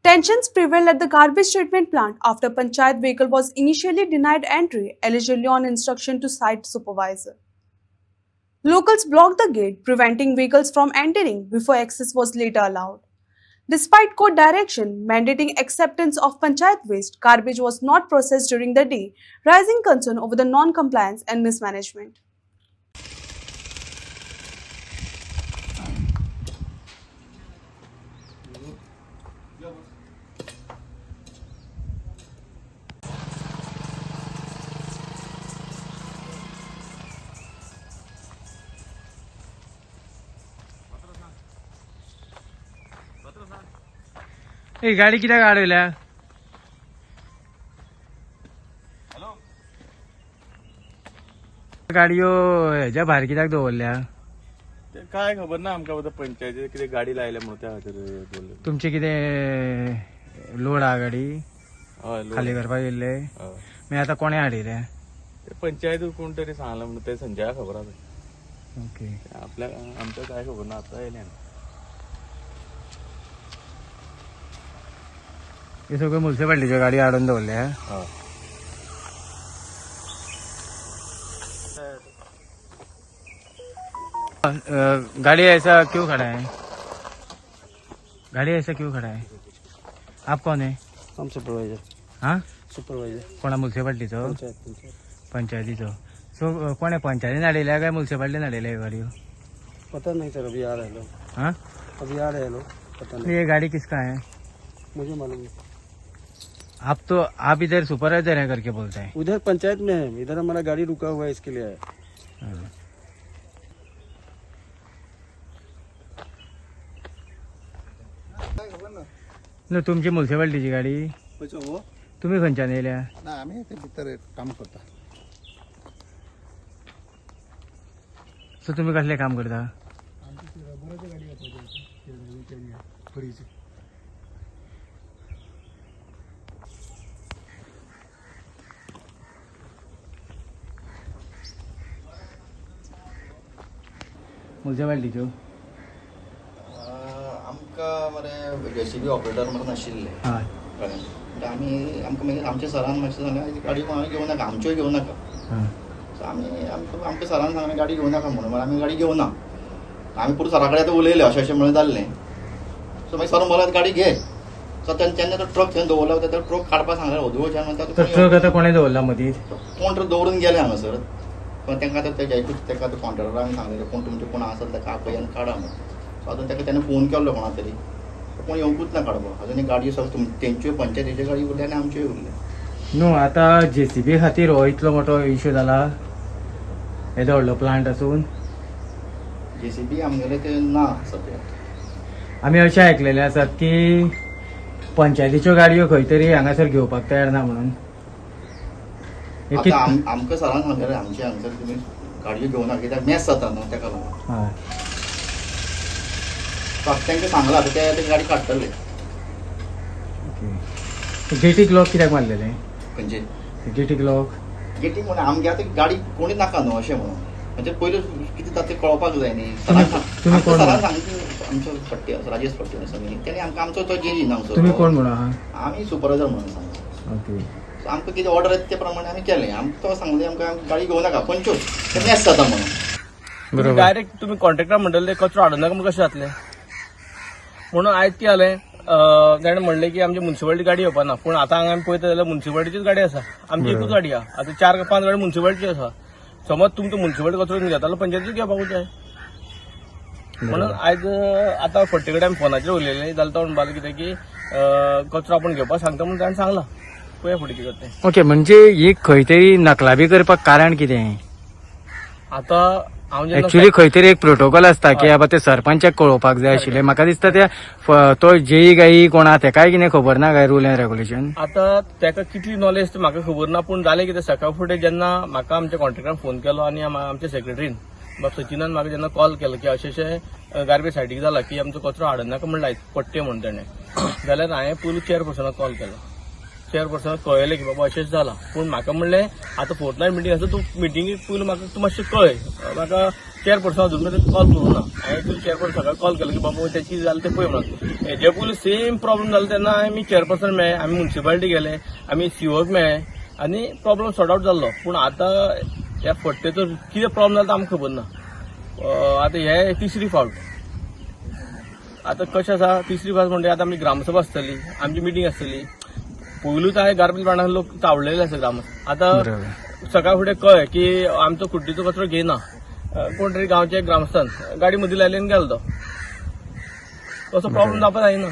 Tensions prevailed at the garbage treatment plant after Panchayat vehicle was initially denied entry, allegedly on instruction to site supervisor. Locals blocked the gate, preventing vehicles from entering before access was later allowed. Despite court direction mandating acceptance of Panchayat waste, garbage was not processed during the day, raising concern over the non-compliance and mismanagement. ए गाडी कित्याक अडवल्या? गाडयो हेज्या भायर कित्याक दवरल्या? ते काय खबर ना आमकां फक्त पंचायतीत कितें गाडी लायल्या म्हणून त्या खातीर बोलले. तुमची कितें लोड हा गाडी हय खाली करपाक येयल्ले? हय. मागीर आतां कोणे हाडिल्ले? ते पंचायत कोण तरी सांगला म्हणून ते संजया खबर आसा. ओके. आपल्या आमकां काय खबर ना आतां येयले. हे सगळे म्युन्सिपाल्टीच्यो गाडी हाडून दवरल्या? हय. गाड़ी ऐसा क्यों खड़ा है? गाड़ी ऐसा क्यों खड़ा है? आप कौन है? हम सुपरवाइजर. हाँ, सुपरवाइजर. कोणा म्युन्सिपाल्टीचो? पंचायत. पंचायतीचो. सो कोणे पंचायतीन हाडिल्ल्या काय म्युन्सिपाल्टीन हाडिल्ल्या ही गाडयो? पता नहीं सर, अभी आ रहे हैं लोग. हाँ, अभी आ रहे हैं लोग, पता नहीं. ये गाड़ी किसका है? मुझे मालूम नहीं. आप इधर सुपरवाइजर है करके बोलते हैं. उधर पंचायत में है, इधर हमारा गाड़ी रुका हुआ है, इसके लिए है. हाँ. न तुमची म्युन्सिपाल्टीची गाडी हो तुम्ही खंयच्यान येयल्या? ना आम्ही ते भितर काम करता. सो तुम्ही कसले काम करता? म्युन्सिपाल्टीच्यो? आमकां मरे जेसीबी ऑपरेटर म्हणून नाशिल्ले. हय. कळ्ळें. आमी आमकां मागीर आमच्या सरान मातशें सांगलें गाडी कोणाक घेवं नाका, आमच्योय घेवं नाका. हां. सो आमकां सरान सांगलें गाडी घेवं नाका म्हणून. मागीर आमी गाडी घेवना. आमी पुरो सरा कडेन आतां उलयले अशें अशें म्हणून जाल्लें. सो मागीर सर म्हणलो गाडी घे. सो तेन्ना तो ट्रक थंय दवरला तो ट्रक काडपाक सांगलें वोदोळच्यान म्हणटा ट्रक आतां कोणे दवरला मदींच? कोण तर दवरून गेले हांगासर. पण तांकां आतां ताका आतां कॉन्ट्रॅक्टरान सांगलें कोण तुमचे कोण आसत ताका आपय आनी काडा म्हणून. सो आतां ताका तेन्ना फोन केल्लो कोणा तरी. कोण येवंकूच ना काडपाक. अजून गाडयो सगळ्यो तेंच्यो पंचायतीच्यो गाडी उरल्या आनी आमच्योय उरल्या. न्हू आतां जेसीबी खातीर हो इतलो मोठो इश्यू जाला येदो व्हडलो प्लांट आसून? जेसीबी आमगेले ते ना सद्या. आमी अशें आयकलेलें आसात की पंचायतीच्यो गाडयो खंय तरी हांगासर घेवपाक तयार ना म्हणून. आतां आमकां सरान सांगलें आमचे हांगासर तुमी गाडयो घेवं नाका कित्याक मॅस जाता न्हू ताका लागून. हय. तांकां सांगलां आतां ते गाडी काडटले. गेटीक लॉक कित्याक मारलेलें? खंयचे गेटीक लॉक? गेटीक म्हणून आमगे आतां गाडी कोणी नाका न्हू अशें म्हणून. म्हणजे पयलीं कितें जाता तें कळपाक जाय न्ही. तुम्ही कोण? सरान सांगलें आमचो पट्टी आसा राजेश पट्टी आसा न्ही तेणी आमकां आमचो तो जेजी हांगासर. तुम्ही कोण म्हणून आहा? आमी सुपरवायझर म्हणून सांगता. ओके. सो आमकां कितें ऑर्डर येता ते प्रमाणे आमी केलें. आमकां तो सांगलें आमकां गाडी घेवं नाका पंचो ते मॅस जाता म्हणून. बरोबर. डायरेक्ट तुम्ही कॉन्ट्रॅक्टर म्हणटले कचरो हाडून नाका कशें जातलें म्हणून आयज कितें जालें ताणें म्हणलें की आमची म्युन्सिपाल्टी गाडी येवपा ना. पूण आतां हांगा आमी पळयता जाल्यार म्युन्सिपाल्टीचीच गाडी आसा. आमची एकूच गाडी आहा. आतां 4 का 5 गाडी म्युन्सिपाल्टीची आसा. समज तुमचो म्युन्सिपाल्टी कचरो घेता जाल्यार पंचायतीच घेवपाकूच जाय. म्हणून आयज आतां फट्टे कडेन आमी फोनाचेर उलयलें जाल्यार तो म्हणपाक कितें की कचरो आपूण घेवपाक सांगता म्हणून ताणें सांगलां. पळया फुडें कितें जाता तें. ओके. म्हणजे ही खंय तरी नकलाबी करपाक कारण कितें? आतां हांव जेन्ना एक्चुअली खंय तरी एक प्रोटोकॉल आसता की बाबा ते सरपंचाक कळोवपाक जाय आशिल्लें. म्हाका दिसता त्या तो जेई गाई कोणा तेकाय कितें खबर ना काय रूल एंड रेग्युलेशन? आतां ताका कितली नॉलेज तें म्हाका खबर ना. पूण जालें कितें सकाळ फुडें जेन्ना म्हाका आमच्या कॉन्ट्रॅक्टरान फोन केलो आनी आमच्या सेक्रेटरीन बाब सचिनान म्हाका जेन्ना कॉल केलो की अशें गार्बेज सायडीक जाला की आमचो कचरो हाडून नाका म्हणला पट्टे म्हण ताणें जाल्यार हांवें पयलीं चेअरपर्सनाक कॉल केलो चेअरपर्सनाक कळयलें की बाबा अशें जाला पूण म्हाका म्हणलें आतां फोर्थनायट मिटींग आसा तूं मिटींगेक पयलीं म्हाका तूं मातशें कळय म्हाका चेअरपर्सन अजून मेरेन कॉल करूं ना हांवें तुज्या चेअरपर्सनाक कॉल केलो की बाबा तें कितें जालें तें पळय म्हणून हेजे पयलीं सेम प्रॉब्लम जालो तेन्ना आमी चेअरपर्सन मेळ्ळे आमी म्युन्सिपालिटी गेले आमी सीओक मेळ्ळे आनी प्रॉब्लम सॉर्ट आउट जाल्लो पूण आतां ह्या फट्टेचो कितें प्रॉब्लम जालो तो आमकां खबर ना आतां हे तिसरी फावट आतां कशें आसा तिसरी फावट म्हणजे आतां आमची ग्रामसभा आसतली आमची मिटींग आसतली पयलूच हांवें गार्बेज प्लांटाक लोक चावलेले आसा ग्राम आतां सकाळ फुडें कळ्ळें की आमचो कुड्डीचो कचरो घेयना कोण तरी गांवचे ग्रामस्थान गाडी मदीं लायले आनी गेलो तो तसो प्रॉब्लम जावपाक जायना